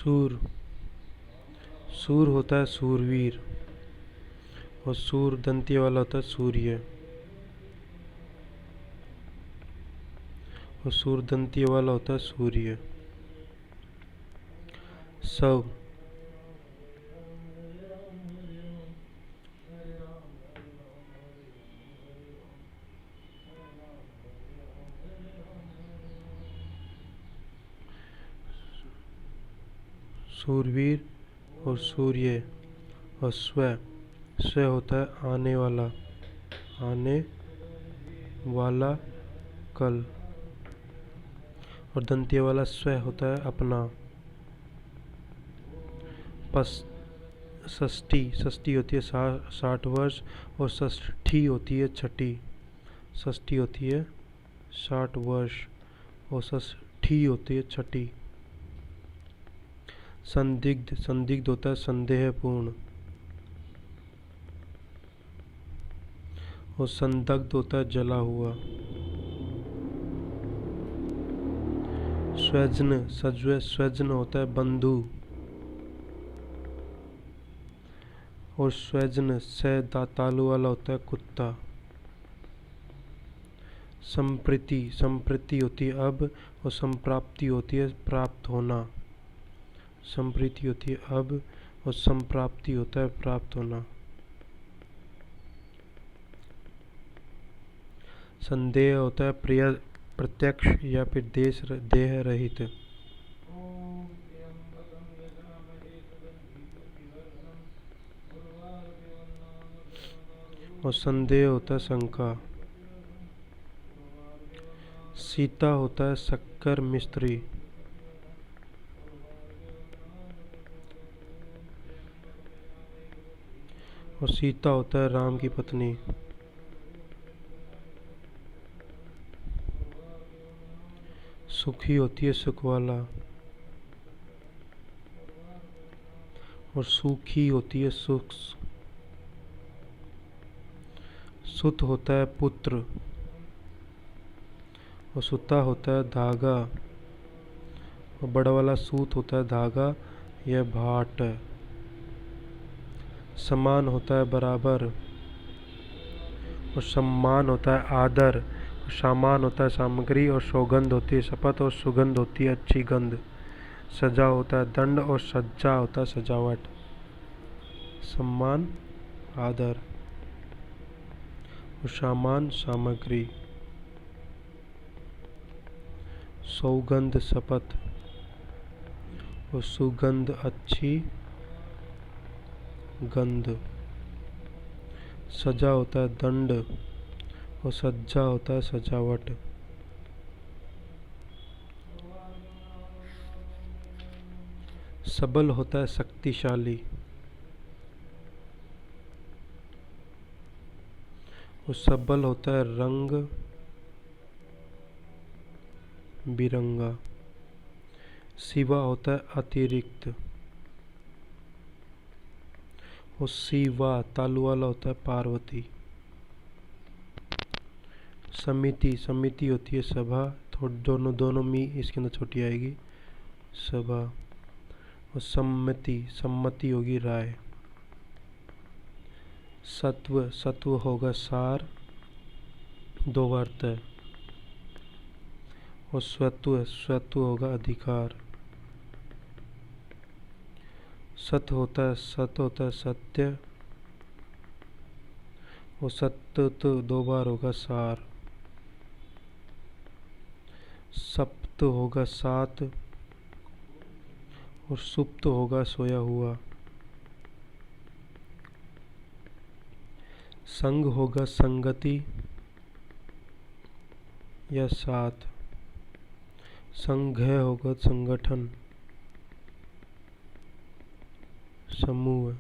सूर, सूर होता है सूरवीर, और सूर दंती वाला होता है सूर्य, और सूर दंती वाला होता है सूर्य। सव, सूरवीर और सूर्य, और स्व, स्व होता है आने वाला, आने वाला कल, और दंती वाला स्व होता है अपना। पस, षष्ठी, षष्ठी होती है 60 वर्ष, और षष्ठी होती है छठी। षष्ठी होती है 60 वर्ष, और षष्ठी होती है छठी। संदिग्ध, संदिग्ध होता है संदेहपूर्ण, और संदग्ध होता है जला हुआ। स्वजन, स्वजन होता है बंधु, और स्वजन से तालु वाला होता है कुत्ता। संप्रीति, संप्रीति होती है अब, और संप्राप्ति होती है प्राप्त होना। संप्रीति होती है अब, और संप्राप्ति होता है प्राप्त होना। संदेह होता है प्रिय, प्रत्यक्ष या फिर देह रहित। और संदेह होता है शंका। सीता होता है शक्कर मिस्त्री, और सीता होता है राम की पत्नी। सुखी होती है सुख वाला, और सूखी होती है सुख। सुत होता है पुत्र, और सुता होता है धागा, और बड़ा वाला सूत होता है धागा या भाट। समान होता है बराबर, और सम्मान होता है आदर। सामान होता है सामग्री, और सौगंध होती है शपथ, और सुगंध होती है अच्छी गंध। सजा होता है दंड, और सज्जा होता है सजावट। सम्मान आदर, और सामान सामग्री। सौगंध शपथ, और सुगंध अच्छी गंध। सजा होता है दंड, और सज्जा होता है सजावट। सबल होता है शक्तिशाली, और सबल होता है रंग बिरंगा। शिवा होता है अतिरिक्त, और शिवा तालु वाला होता है पार्वती। समिति, समिति होती है सभा, दोनों मी इसके अंदर छोटी आएगी, सभा। और सम्मति, सम्मति होगी राय। सत्व, सत्व होगा सार, दो अर्थ है। और स्वत्व, स्वत्व होगा अधिकार। सत होता है सत्य, और सत्य तो 2 बार होगा सार। सप्त होगा 7, और सुप्त होगा सोया हुआ। संग होगा संगति या साथ। संघ होगा संगठन, समूह।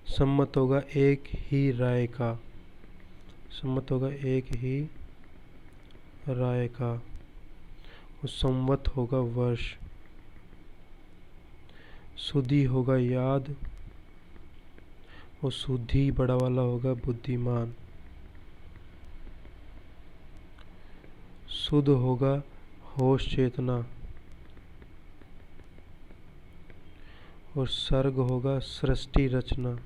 सम्मत होगा एक ही राय का, सम्मत होगा एक ही राय का। और संवत होगा वर्ष। सुधि होगा याद, और सुधि बड़ा वाला होगा बुद्धिमान। शुद्ध होगा होश चेतना, और सर्ग होगा सृष्टि रचना।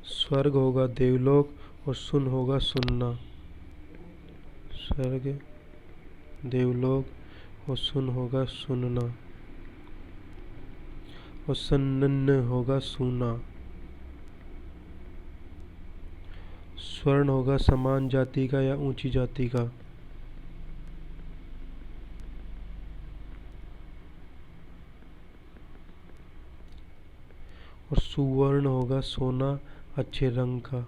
स्वर्ग होगा देवलोक और सुन होगा सुनना। स्वर्ग देवलोक और सुन होगा सुनना। और सन्न होगा सूना। स्वर्ण होगा समान जाति का या ऊंची जाति का। और सुवर्ण होगा सोना अच्छे रंग का।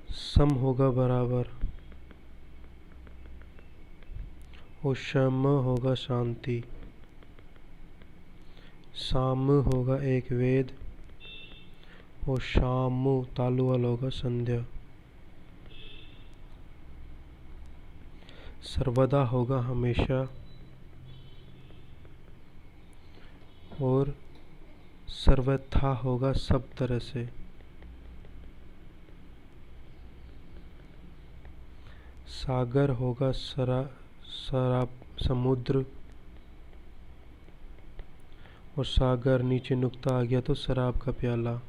सम होगा बराबर। और शम होगा शांति। साम होगा एक वेद। और शाम तालु वाला होगा संध्या। सर्वदा होगा हमेशा। और सर्वथा होगा सब तरह से। सागर होगा समुद्र। और सागर नीचे नुक्ता आ गया तो शराब का प्याला।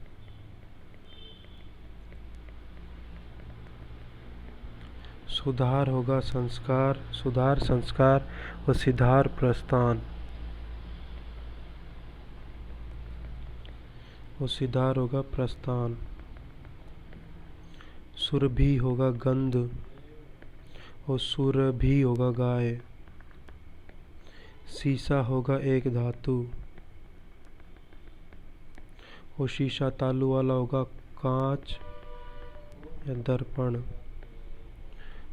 सुधार होगा संस्कार, सुधार संस्कार। और सिधार प्रस्थान। और सिधार होगा प्रस्थान। सुरभि होगा गंध। और सुरभि होगा गाय। शीशा होगा एक धातु। और शीशा तालु वाला होगा कांच या दर्पण।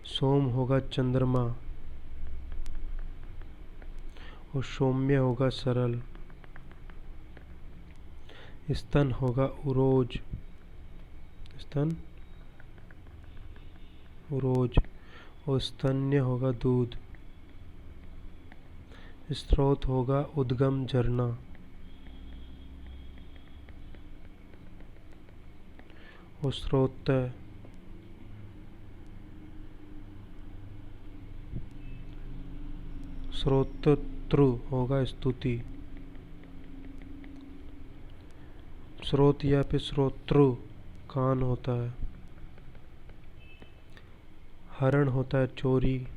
सोम होगा चंद्रमा। और सौम्य होगा सरल। स्तन होगा उरोज। स्तन उरोज। और स्तन्य होगा दूध। स्रोत होगा उद्गम झरना। और स्रोत स्रोतत्रु होगा स्तुति। स्रोत या फिर स्रोत्रु कान होता है। हरण होता है चोरी।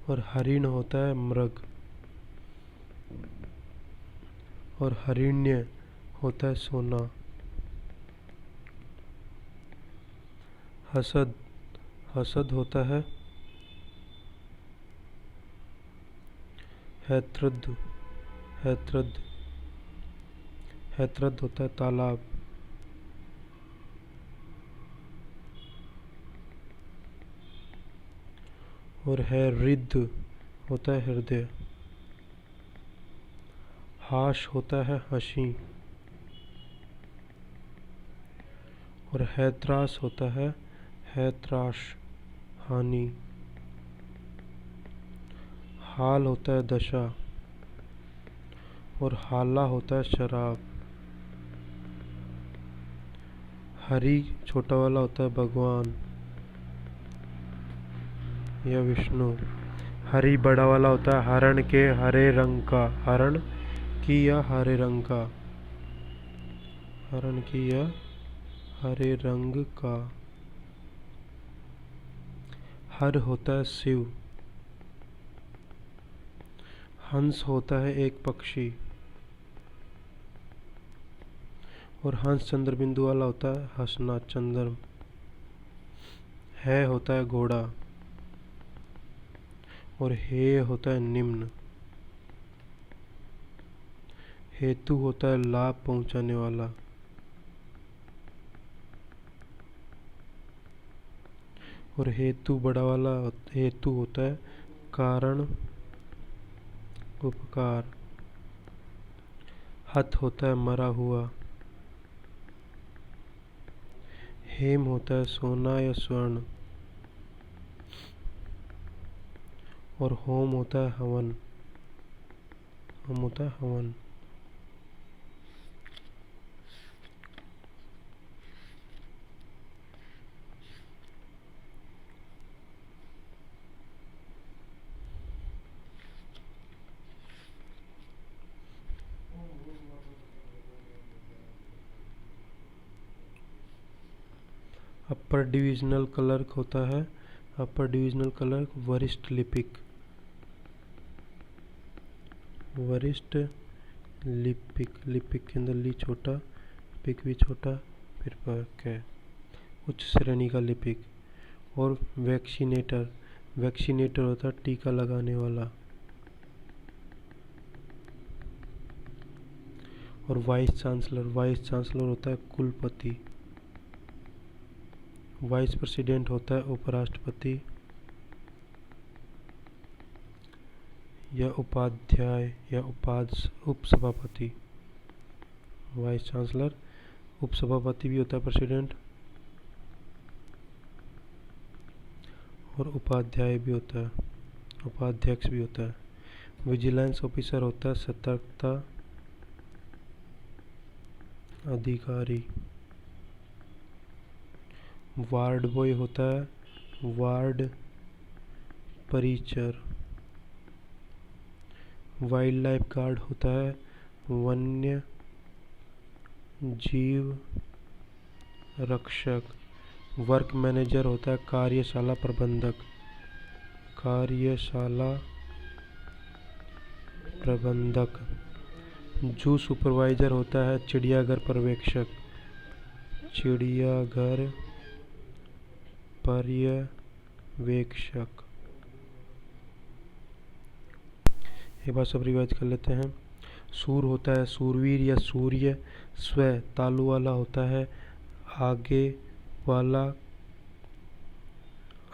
और हरिण होता है मृग। और हरिण्य होता है सोना। हसद हसद होता है हैत्रद। हैत्रद हैत्रद होता है तालाब। और है रिद्ध होता है हृदय। हाश होता है हंसी। और हैत्रास होता है हैत्राश हानि। हाल होता है दशा। और हाला होता है शराब। हरि छोटा वाला होता है भगवान या विष्णु। हरि बड़ा वाला होता है हरण के हरे रंग का। हरण की या हरे रंग का। हरण की या हरे रंग का। हर होता है शिव। हंस होता है एक पक्षी। और हंस चंद्र बिंदु वाला होता है हंसना चंद्र। है होता है घोड़ा। और हे होता है निम्न। हेतु होता है लाभ पहुंचाने वाला। और हेतु बड़ा वाला हेतु होता है कारण उपकार। हत होता है मरा हुआ। हेम होता है सोना या स्वर्ण। और होम होता है हवन। होम होता है हवन। अपर डिविजनल क्लर्क होता है, अपर डिविजनल क्लर्क वरिष्ठ लिपिक, वरिष्ठ लिपिक, लिपिक के अंदर ली छोटा, पिक भी छोटा, फिर पक है, उच्च श्रेणी का लिपिक। और वैक्सीनेटर, वैक्सीनेटर होता है टीका लगाने वाला। और वाइस चांसलर, वाइस चांसलर होता है कुलपति। वाइस प्रेसिडेंट होता है उपराष्ट्रपति या उपाध्याय या उपसभापति। वाइस चांसलर, उपसभापति भी होता है प्रेसिडेंट, और उपाध्याय भी होता है, उपाध्यक्ष भी होता है। विजिलेंस ऑफिसर होता है सतर्कता अधिकारी। वार्ड बॉय होता है वार्ड परिचर। वाइल्ड लाइफ गार्ड होता है वन्य जीव रक्षक। वर्क मैनेजर होता है कार्यशाला प्रबंधक, कार्यशाला प्रबंधक। जू सुपरवाइजर होता है चिड़ियाघर पर्यवेक्षक, चिड़ियाघर पर्यवेक्षक। ये बात सब रिवाइज कर लेते हैं। सूर होता है सूरवीर या सूर्य। स्व तालु वाला होता है आगे वाला,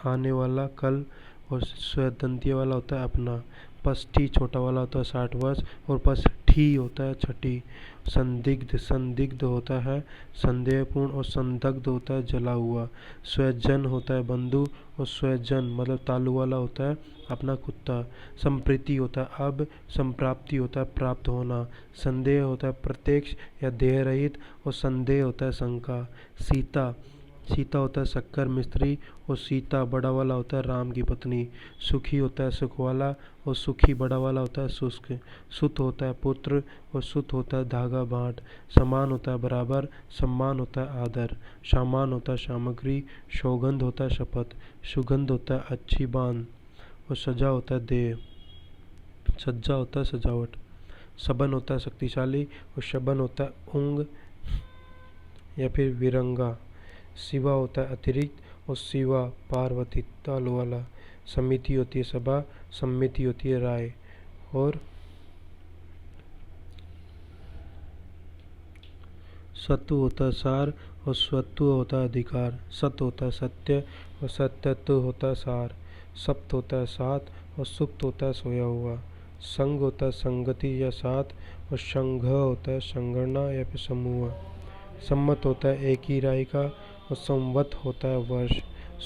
आने वाला, कल। और स्वदंतीय वाला होता है अपना। पष्ठी छोटा वाला होता है 60 वर्ष। और पष्ठी होता है छठी। संदिग्ध, संदिग्ध होता है संदेहपूर्ण। और संदग्ध होता है जला हुआ। स्वजन होता है बंधु। और स्वजन मतलब तालु वाला होता है अपना कुत्ता। संप्रीति होता है अब। संप्राप्ति होता है प्राप्त होना। संदेह होता है प्रत्यक्ष या देह रहित। और संदेह होता है शंका। सीता, सीता होता है शक्कर मिस्त्री। और सीता बड़ा वाला होता है राम की पत्नी। सुखी होता है सुख वाला। और सुखी बड़ा वाला होता है शुष्क। सुत होता है पुत्र। और सुत होता है धागा बाँट। समान होता है बराबर। सम्मान होता है आदर। सामान होता है सामग्री। सौगंध होता है शपथ। सुगंध होता है अच्छी बांध। और सजा होता है देह। सज्जा होता है सजावट। सबन होता है शक्तिशाली। और शबन होता है ऊंग या फिर विरंगा। शिवा होता है अतिरिक्त। और शिवा पार्वती तालु वाला। समिति होती है सभा। सम्मिति होती है राय। और सत्व होता है सार। और स्वत्व होता है अधिकार। सत्य होता है सत्य। और सत्यत्व होता है सार। सप्त होता है सात। और सुप्त होता है सोया हुआ। संग होता है संगति या साथ। और संघ होता है संगणना या फिर समूह। सम्मत होता है एक ही राय का। और संवत होता है वर्ष।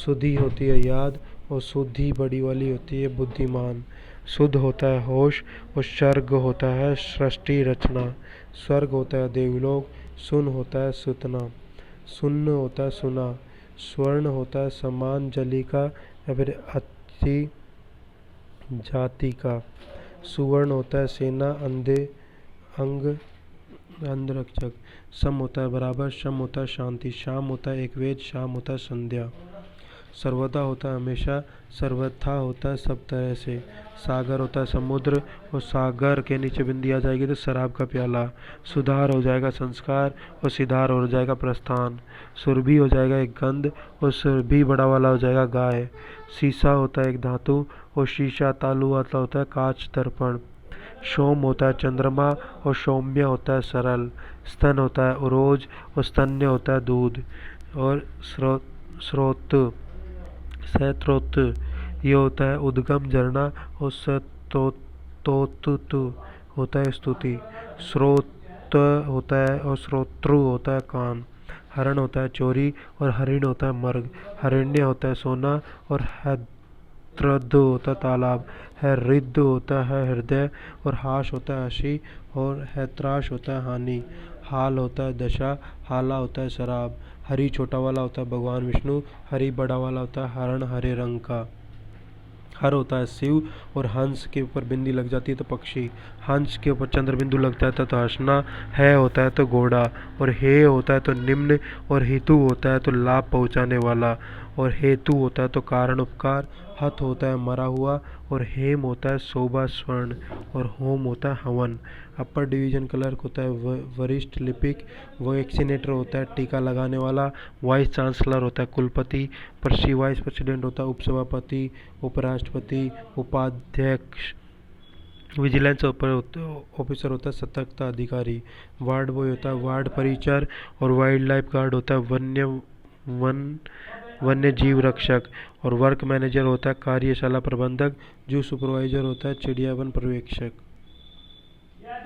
सुधि होती है याद। और सुधि बड़ी वाली होती है बुद्धिमान। शुद्ध होता है होश। और सर्ग होता है सृष्टि रचना। स्वर्ग होता है देवलोक। सुन होता है सुतना। सुन्न होता है सुना। स्वर्ण होता है समान जली का या फिर अच्छी जाति का। सुवर्ण होता है सेना अंधे अंग अंगरक्षक। सम होता है बराबर। शम होता है शांति। शाम होता है एक वेद। शाम होता है संध्या। सर्वदा होता है हमेशा। सर्वथा होता है सब तरह से। सागर होता है समुद्र। और सागर के नीचे बिंदी आ जाएगी तो शराब का प्याला। सुधार हो जाएगा संस्कार। और सिधार हो जाएगा प्रस्थान। सुरभि हो जाएगा एक गंध। और सुरभि बड़ा वाला हो जाएगा गाय। शीशा होता है एक धातु। और शीशा तालु वाला होता है कांच दर्पण। सोम होता है चंद्रमा। और सौम्य होता है सरल। स्तन होता है उरोज। और स्तन्य होता है दूध। और स्रोत सहस्रोत ये होता है उद्गम झरना। और सतोतु होता है स्तुति। स्रोत होता है और श्रोत्रु होता है कान। हरण होता है चोरी। और हरिण होता है मर्ग। हरिण्य होता है सोना। और हैद्रद होता है तालाब। हृद होता है हृदय। और हाश होता है हंसी। और हैत्राश होता है हानि। हाल होता है दशा। हाला होता है शराब। हरि छोटा वाला होता है भगवान विष्णु। हरि बड़ा वाला होता है हरण हरे रंग का। हर होता है शिव, और हंस के ऊपर बिंदी लग जाती है तो पक्षी, हंस के ऊपर चंद्र बिंदु लग जाता है तो हंसना, है होता है तो घोड़ा, और हे होता है तो निम्न, और हेतु होता है तो लाभ पहुँचाने वाला, और हेतु होता है तो कारण उपकार, हथ होता है मरा हुआ, और हेम होता है शोभा स्वर्ण, और होम होता है हवन। अपर डिवीजन क्लर्क होता है वरिष्ठ लिपिक, वैक्सीनेटर होता है टीका लगाने वाला, वाइस चांसलर होता है कुलपति, वाइस प्रेसिडेंट होता है उपसभापति, उपराष्ट्रपति, उपाध्यक्ष, विजिलेंस ऑफिसर होता है सतर्कता अधिकारी, वार्ड बॉय होता है वार्ड परिचर, और वाइल्ड लाइफ गार्ड होता है वन्य जीव रक्षक, और वर्क मैनेजर होता है कार्यशाला प्रबंधक, जू सुपरवाइजर होता है चिड़ियावन पर्यवेक्षक।